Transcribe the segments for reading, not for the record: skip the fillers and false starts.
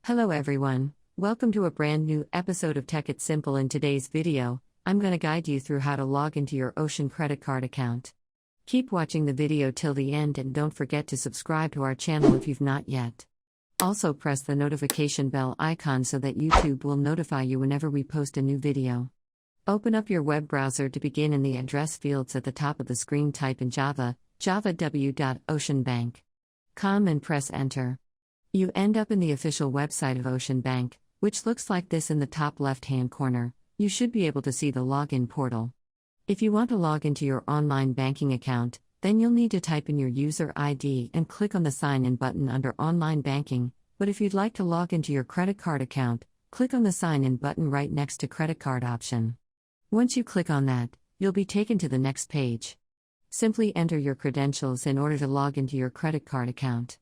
Hello everyone, welcome to a brand new episode of Tech It Simple. In today's video, I'm going to guide you through how to log into your Ocean credit card account. Keep watching the video till the end and don't forget to subscribe to our channel if you've not yet. Also press the notification bell icon so that YouTube will notify you whenever we post a new video. Open up your web browser. To begin, in the address fields at the top of the screen, type in java.w.oceanbank.com and press enter. You end up in the official website of Ocean Bank, which looks like this. In the top left-hand corner, you should be able to see the login portal. If you want to log into your online banking account, then you'll need to type in your user ID and click on the Sign In button under Online Banking, but if you'd like to log into your credit card account, click on the Sign In button right next to Credit Card option. Once you click on that, you'll be taken to the next page. Simply enter your credentials in order to log into your credit card account.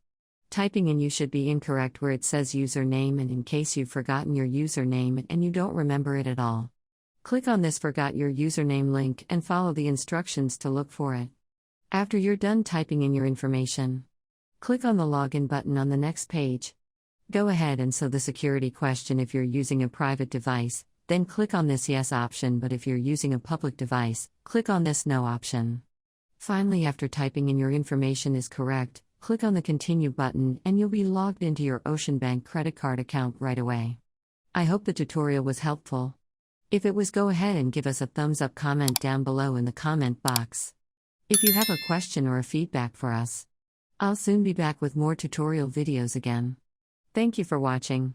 Typing in you should be incorrect where it says username, and in case you've forgotten your username and you don't remember it at all, click on this Forgot Your Username link and follow the instructions to look for it. After you're done typing in your information, click on the Login button on the next page. Go ahead and answer the security question. If you're using a private device, then click on this Yes option, but if you're using a public device, click on this No option. Finally, after typing in your information is correct, click on the Continue button and you'll be logged into your Ocean Bank credit card account right away. I hope the tutorial was helpful. If it was, go ahead and give us a thumbs up. Comment down below in the comment box if you have a question or a feedback for us. I'll soon be back with more tutorial videos again. Thank you for watching.